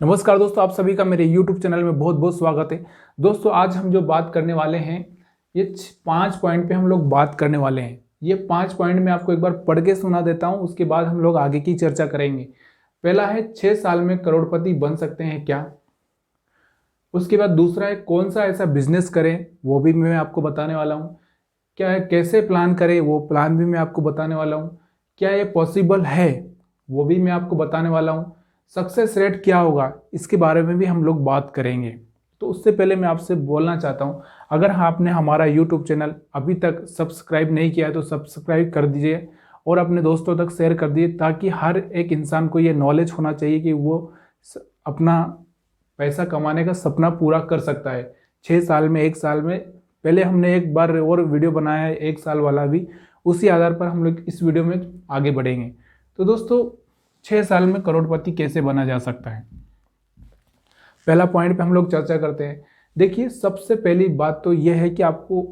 नमस्कार दोस्तों, आप सभी का मेरे YouTube चैनल में बहुत बहुत स्वागत है। दोस्तों आज हम जो बात करने वाले हैं ये 5 पॉइंट पे हम लोग बात करने वाले हैं। ये 5 पॉइंट मैं आपको एक बार पढ़ के सुना देता हूँ, उसके बाद हम लोग आगे की चर्चा करेंगे। पहला है 6 साल में करोड़पति बन सकते हैं क्या। उसके बाद दूसरा है कौन सा ऐसा बिजनेस करें, वो भी मैं आपको बताने वाला हूँ। क्या है कैसे प्लान करें, वो प्लान भी मैं आपको बताने वाला हूँ। क्या ये पॉसिबल है, वो भी मैं आपको बताने वाला हूँ। सक्सेस रेट क्या होगा, इसके बारे में भी हम लोग बात करेंगे। तो उससे पहले मैं आपसे बोलना चाहता हूँ, अगर आपने हमारा यूट्यूब चैनल अभी तक सब्सक्राइब नहीं किया है तो सब्सक्राइब कर दीजिए और अपने दोस्तों तक शेयर कर दीजिए, ताकि हर एक इंसान को ये नॉलेज होना चाहिए कि वो अपना पैसा कमाने का सपना पूरा कर सकता है 6 साल में, 1 साल में। पहले हमने एक बार और वीडियो बनाया है 1 साल वाला भी, उसी आधार पर हम लोग इस वीडियो में आगे बढ़ेंगे। तो दोस्तों 6 साल में करोड़पति कैसे बना जा सकता है, पहला पॉइंट पे हम लोग चर्चा करते हैं। देखिए सबसे पहली बात तो यह है कि आपको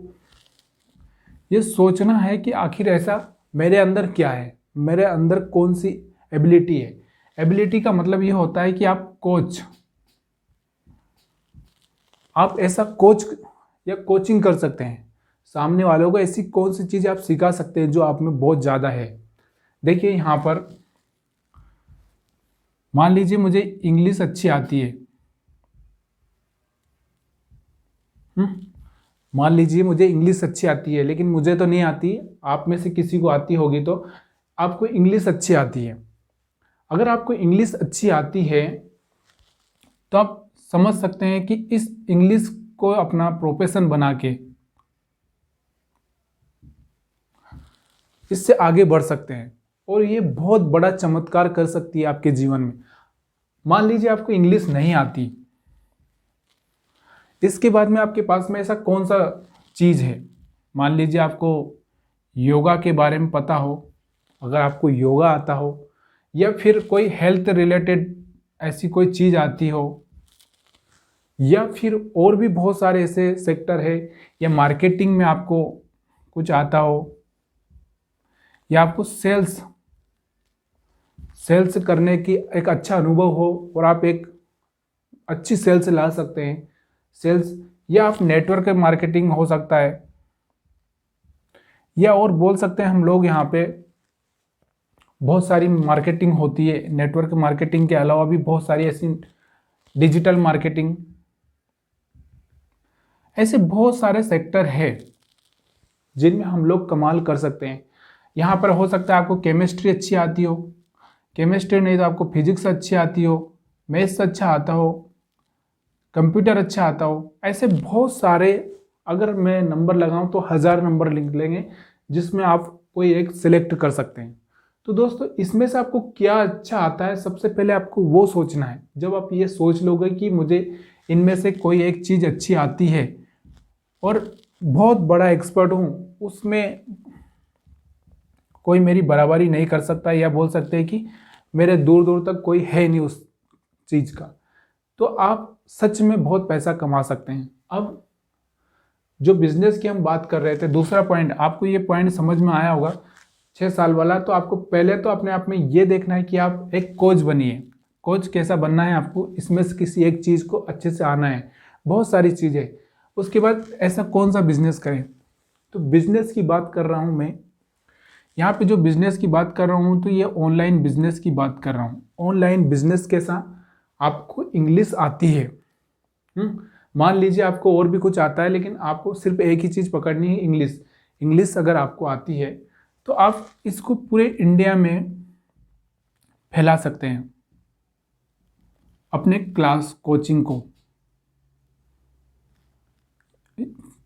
ये सोचना है कि आखिर ऐसा मेरे अंदर क्या है, मेरे अंदर कौन सी एबिलिटी है। एबिलिटी का मतलब ये होता है कि आप ऐसा कोच या कोचिंग कर सकते हैं सामने वालों को। ऐसी कौन सी चीज़ आप सिखा सकते हैं जो आप में बहुत ज़्यादा है। देखिए यहाँ पर मान लीजिए मुझे इंग्लिश अच्छी आती है। मान लीजिए मुझे इंग्लिश अच्छी आती है, लेकिन मुझे तो नहीं आती, आप में से किसी को आती होगी। तो आपको इंग्लिश अच्छी आती है। अगर आपको इंग्लिश अच्छी आती है तो आप समझ सकते हैं कि इस इंग्लिश को अपना प्रोफेशन बना के इससे आगे बढ़ सकते हैं और ये बहुत बड़ा चमत्कार कर सकती है आपके जीवन में। मान लीजिए आपको इंग्लिश नहीं आती, इसके बाद में आपके पास में ऐसा कौन सा चीज़ है। मान लीजिए आपको योगा के बारे में पता हो, अगर आपको योगा आता हो, या फिर कोई हेल्थ रिलेटेड ऐसी कोई चीज़ आती हो, या फिर और भी बहुत सारे ऐसे सेक्टर है, या मार्केटिंग में आपको कुछ आता हो, या आपको सेल्स करने की एक अच्छा अनुभव हो और आप एक अच्छी सेल्स ला सकते हैं। सेल्स या आप नेटवर्क मार्केटिंग हो सकता है, या और बोल सकते हैं हम लोग यहाँ पे बहुत सारी मार्केटिंग होती है। नेटवर्क मार्केटिंग के अलावा भी बहुत सारी ऐसी डिजिटल मार्केटिंग, ऐसे बहुत सारे सेक्टर है जिनमें हम लोग कमाल कर सकते हैं। यहाँ पर हो सकता है आपको केमिस्ट्री अच्छी आती हो, केमिस्ट्री नहीं तो आपको फिजिक्स अच्छी आती हो, मैथ्स अच्छा आता हो, कंप्यूटर अच्छा आता हो। ऐसे बहुत सारे, अगर मैं नंबर लगाऊं तो 1000 नंबर लिख लेंगे जिसमें आप कोई एक सिलेक्ट कर सकते हैं। तो दोस्तों इसमें से आपको क्या अच्छा आता है, सबसे पहले आपको वो सोचना है। जब आप ये सोच लोगे कि मुझे इनमें से कोई एक चीज़ अच्छी आती है और बहुत बड़ा एक्सपर्ट हूँ, उसमें कोई मेरी बराबरी नहीं कर सकता, या बोल सकते हैं कि मेरे दूर दूर तक कोई है नहीं उस चीज़ का, तो आप सच में बहुत पैसा कमा सकते हैं। अब जो बिजनेस की हम बात कर रहे थे, दूसरा पॉइंट, आपको ये पॉइंट समझ में आया होगा 6 साल वाला। तो आपको पहले तो अपने आप में ये देखना है कि आप एक कोच बनिए। कोच कैसा बनना है आपको, इसमें से किसी एक चीज़ को अच्छे से आना है, बहुत सारी चीज़ें। उसके बाद ऐसा कौन सा बिजनेस करें। तो बिजनेस की बात कर रहा हूँ मैं यहाँ पे, जो बिजनेस की बात कर रहा हूँ तो ये ऑनलाइन बिजनेस की बात कर रहा हूँ। ऑनलाइन बिजनेस कैसा, आपको इंग्लिश आती है, मान लीजिए आपको और भी कुछ आता है, लेकिन आपको सिर्फ एक ही चीज़ पकड़नी है, इंग्लिश। इंग्लिश अगर आपको आती है तो आप इसको पूरे इंडिया में फैला सकते हैं, अपने क्लास कोचिंग को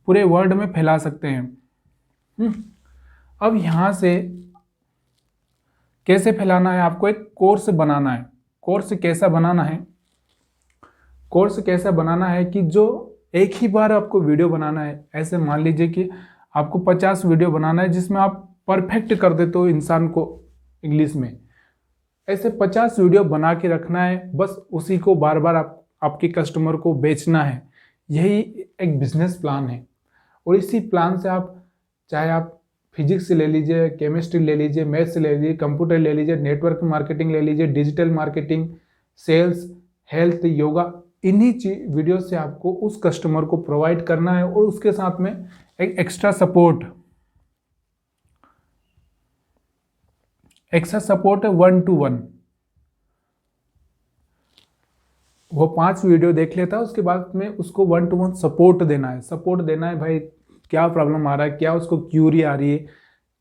पूरे वर्ल्ड में फैला सकते हैं। अब यहाँ से कैसे फैलाना है, आपको एक कोर्स बनाना है। कोर्स कैसा बनाना है, कोर्स कैसा बनाना है कि जो एक ही बार आपको वीडियो बनाना है। ऐसे मान लीजिए कि आपको 50 वीडियो बनाना है जिसमें आप परफेक्ट कर देते हो इंसान को इंग्लिश में। ऐसे 50 वीडियो बना के रखना है, बस उसी को बार बार आपके कस्टमर को बेचना है। यही एक बिजनेस प्लान है। और इसी प्लान से आप, चाहे आप फिजिक्स ले लीजिए, केमिस्ट्री ले लीजिए, मैथ्स ले लीजिए, कंप्यूटर ले लीजिए, नेटवर्क मार्केटिंग ले लीजिए, digital marketing, sales, health, yoga, इन्हीं वीडियो से आपको उस कस्टमर को प्रोवाइड करना है और उसके साथ में एक एक्स्ट्रा सपोर्ट है 1-to-1। वो 5 वीडियो देख लेता है, उसके बाद में उसको 1-to-1 सपोर्ट देना है भाई, क्या प्रॉब्लम आ रहा है, क्या उसको क्यूरी आ रही है,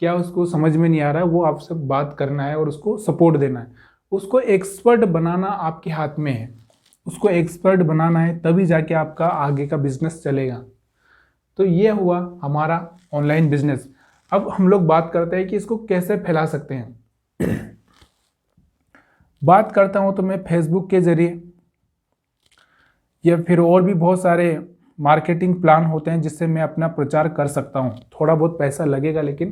क्या उसको समझ में नहीं आ रहा है, वो आपसे बात करना है और उसको सपोर्ट देना है। उसको एक्सपर्ट बनाना आपके हाथ में है, उसको एक्सपर्ट बनाना है, तभी जाके आपका आगे का बिजनेस चलेगा। तो ये हुआ हमारा ऑनलाइन बिजनेस। अब हम लोग बात करते हैं कि इसको कैसे फैला सकते हैं। बात करता हूँ तो मैं फेसबुक के जरिए या फिर और भी बहुत सारे मार्केटिंग प्लान होते हैं जिससे मैं अपना प्रचार कर सकता हूँ। थोड़ा बहुत पैसा लगेगा लेकिन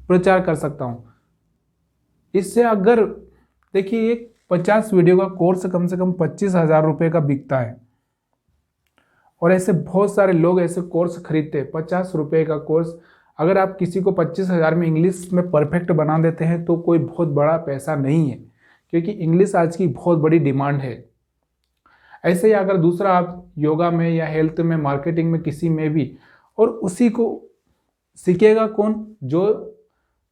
प्रचार कर सकता हूँ। इससे अगर देखिए, एक 50 वीडियो का कोर्स कम से कम 25,000 रुपये का बिकता है और ऐसे बहुत सारे लोग ऐसे कोर्स खरीदते हैं। 50 रुपये का कोर्स अगर आप किसी को 25,000 में इंग्लिश में परफेक्ट बना देते हैं तो कोई बहुत बड़ा पैसा नहीं है, क्योंकि इंग्लिश आज की बहुत बड़ी डिमांड है। ऐसे ही अगर दूसरा आप योगा में या हेल्थ में, मार्केटिंग में, किसी में भी, और उसी को सीखेगा कौन, जो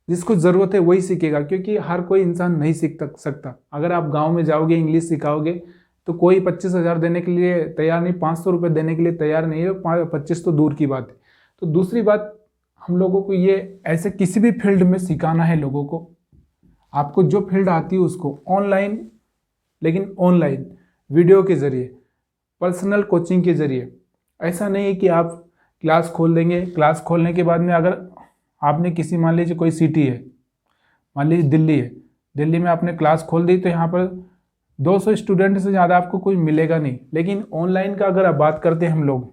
जिसको ज़रूरत है वही सीखेगा, क्योंकि हर कोई इंसान नहीं सीख सकता। अगर आप गांव में जाओगे इंग्लिश सिखाओगे तो कोई 25,000 देने के लिए तैयार नहीं, 500 रुपये देने के लिए तैयार नहीं है, 25 तो दूर की बात है। तो दूसरी बात, हम लोगों को ये ऐसे किसी भी फील्ड में सिखाना है लोगों को। आपको जो फील्ड आती है उसको ऑनलाइन, लेकिन ऑनलाइन वीडियो के ज़रिए, पर्सनल कोचिंग के ज़रिए। ऐसा नहीं है कि आप क्लास खोल देंगे, क्लास खोलने के बाद में अगर आपने किसी, मान लीजिए कोई सिटी है, मान लीजिए दिल्ली है, दिल्ली में आपने क्लास खोल दी तो यहाँ पर 200 स्टूडेंट से ज़्यादा आपको कोई मिलेगा नहीं। लेकिन ऑनलाइन का अगर आप बात करते हैं हम लोग,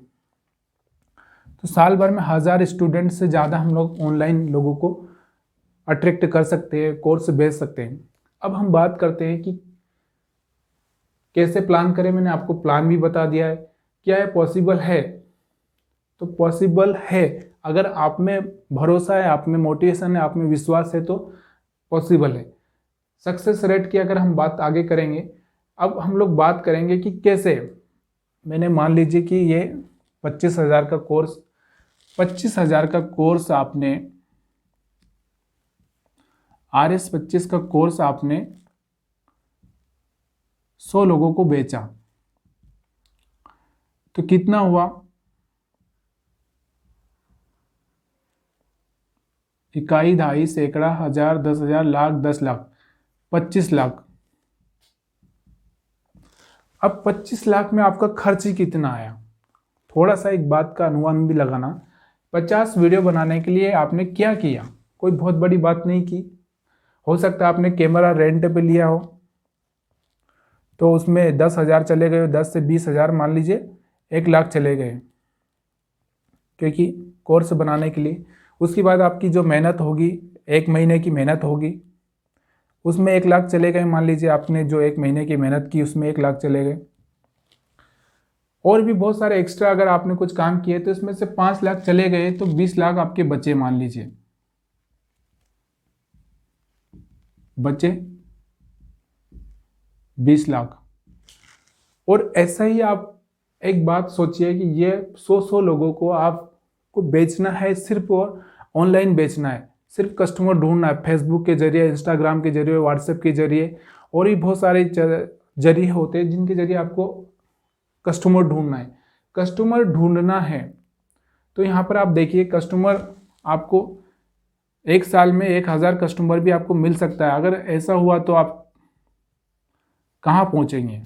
तो साल भर में 1000 स्टूडेंट से ज़्यादा हम लोग ऑनलाइन लोगों को अट्रैक्ट कर सकते हैं, कोर्स भेज सकते हैं। अब हम बात करते हैं कि कैसे प्लान करें। मैंने आपको प्लान भी बता दिया है। क्या है पॉसिबल है? तो पॉसिबल है, अगर आप में भरोसा है, आप में मोटिवेशन है, आप में विश्वास है तो पॉसिबल है। सक्सेस रेट की अगर हम बात आगे करेंगे, अब हम लोग बात करेंगे कि कैसे। मैंने मान लीजिए कि ये 25,000 का कोर्स, 25,000 का कोर्स आपने, RS25 का कोर्स आपने 100 लोगों को बेचा तो कितना हुआ? इकाई, दहाई, सैकड़ा, 1000, 10,000, लाख, 10 लाख, 25 लाख। अब 25 लाख में आपका खर्च ही कितना आया? थोड़ा सा एक बात का अनुमान भी लगाना। 50 वीडियो बनाने के लिए आपने क्या किया? कोई बहुत बड़ी बात नहीं की। हो सकता है आपने कैमरा रेंट पे लिया हो तो उसमें 10,000 चले गए, 10 से 20,000, मान लीजिए 1 लाख चले गए, क्योंकि कोर्स बनाने के लिए। उसके बाद आपकी जो मेहनत होगी, 1 महीने की मेहनत होगी, उसमें 1 लाख चले गए। मान लीजिए आपने जो 1 महीने की मेहनत की उसमें 1 लाख चले गए। और भी बहुत सारे एक्स्ट्रा अगर आपने कुछ काम किए तो इसमें से 5 लाख चले गए तो 20 लाख आपके बचे। मान लीजिए बचे 20 लाख। और ऐसा ही आप एक बात सोचिए कि ये 100 लोगों को आपको बेचना है, सिर्फ और ऑनलाइन बेचना है, सिर्फ कस्टमर ढूंढना है। फेसबुक के जरिए, इंस्टाग्राम के जरिए, व्हाट्सएप के जरिए, और भी बहुत सारे जरिए होते हैं जिनके जरिए आपको कस्टमर ढूंढना है। कस्टमर ढूंढना है तो यहाँ पर आप देखिए, कस्टमर आपको 1 साल में 1000 कस्टमर भी आपको मिल सकता है। अगर ऐसा हुआ तो आप कहाँ पहुँचेंगे?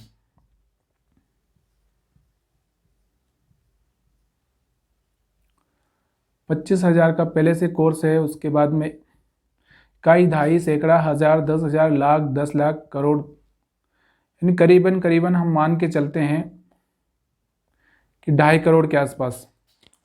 $25,000 का पहले से कोर्स है, उसके बाद में इकाई, दहाई, सैकड़ा, 1000, 10,000, लाख, 10 लाख, करोड़, यानी करीबन हम मान के चलते हैं कि 2.5 करोड़ के आसपास,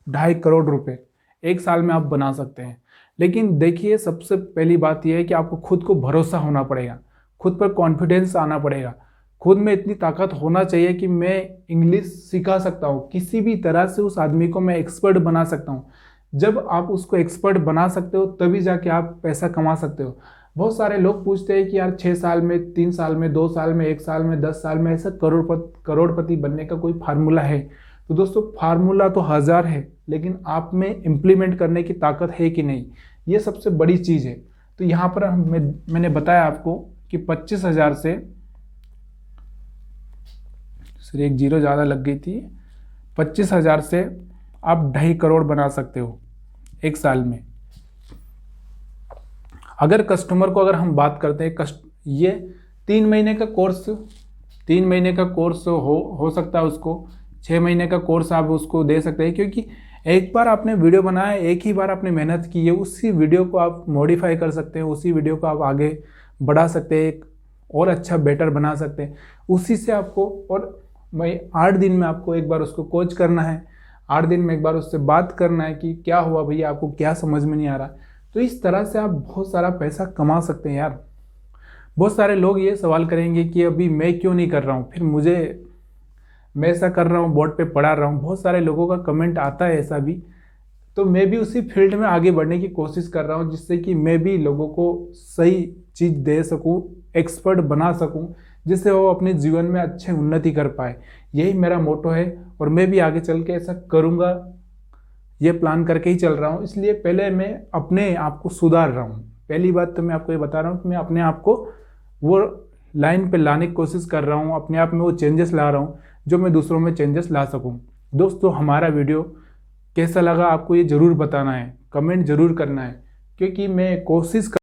2.5 करोड़ रुपए 1 साल में आप बना सकते हैं। लेकिन देखिए, सबसे पहली बात यह है कि आपको खुद को भरोसा होना पड़ेगा, खुद पर कॉन्फिडेंस आना पड़ेगा, खुद में इतनी ताकत होना चाहिए कि मैं इंग्लिश सिखा सकता हूँ, किसी भी तरह से उस आदमी को मैं एक्सपर्ट बना सकता हूँ। जब आप उसको एक्सपर्ट बना सकते हो तभी जाके आप पैसा कमा सकते हो। बहुत सारे लोग पूछते हैं कि यार 6 साल में, 3 साल में, 2 साल में, 1 साल में, 10 साल में ऐसा करोड़पति बनने का कोई फार्मूला है? तो दोस्तों फार्मूला तो हज़ार है, लेकिन आप में इम्प्लीमेंट करने की ताकत है कि नहीं, ये सबसे बड़ी चीज़ है। तो यहाँ पर मैंने बताया आपको कि 25,000 से, सिर्फ एक जीरो ज़्यादा लग गई थी, 25,000 से आप 2.5 करोड़ बना सकते हो एक साल में। अगर कस्टमर को, अगर हम बात करते हैं, ये 3 महीने का कोर्स, 3 महीने का कोर्स हो सकता है उसको, 6 महीने का कोर्स आप उसको दे सकते हैं, क्योंकि एक बार आपने वीडियो बनाया, एक ही बार आपने मेहनत की है, उसी वीडियो को आप मॉडिफाई कर सकते हैं, उसी वीडियो को आप आगे बढ़ा सकते हैं, एक और अच्छा बेटर बना सकते हैं उसी से आपको। और मैं 8 दिन में आपको एक बार उसको कोच करना है, 8 दिन में एक बार उससे बात करना है कि क्या हुआ भैया, आपको क्या समझ में नहीं आ रहा। तो इस तरह से आप बहुत सारा पैसा कमा सकते हैं यार। बहुत सारे लोग ये सवाल करेंगे कि अभी मैं क्यों नहीं कर रहा हूँ, फिर मैं ऐसा कर रहा हूँ, बोर्ड पे पढ़ा रहा हूँ, बहुत सारे लोगों का कमेंट आता है ऐसा भी। तो मैं भी उसी फील्ड में आगे बढ़ने की कोशिश कर रहा हूँ, जिससे कि मैं भी लोगों को सही चीज़ दे सकूँ, एक्सपर्ट बना सकूँ, जिससे वो अपने जीवन में अच्छे उन्नति कर पाए। यही मेरा मोटो है और मैं भी आगे चल के ऐसा करूँगा, ये प्लान करके ही चल रहा हूँ। इसलिए पहले मैं अपने आप को सुधार रहा हूँ। पहली बात तो मैं आपको ये बता रहा हूँ कि मैं अपने आप को वो लाइन पे लाने की कोशिश कर रहा हूँ, अपने आप में वो चेंजेस ला रहा हूँ जो मैं दूसरों में चेंजेस ला सकूँ। दोस्तों हमारा वीडियो कैसा लगा आपको ये ज़रूर बताना है, कमेंट ज़रूर करना है, क्योंकि मैं कोशिश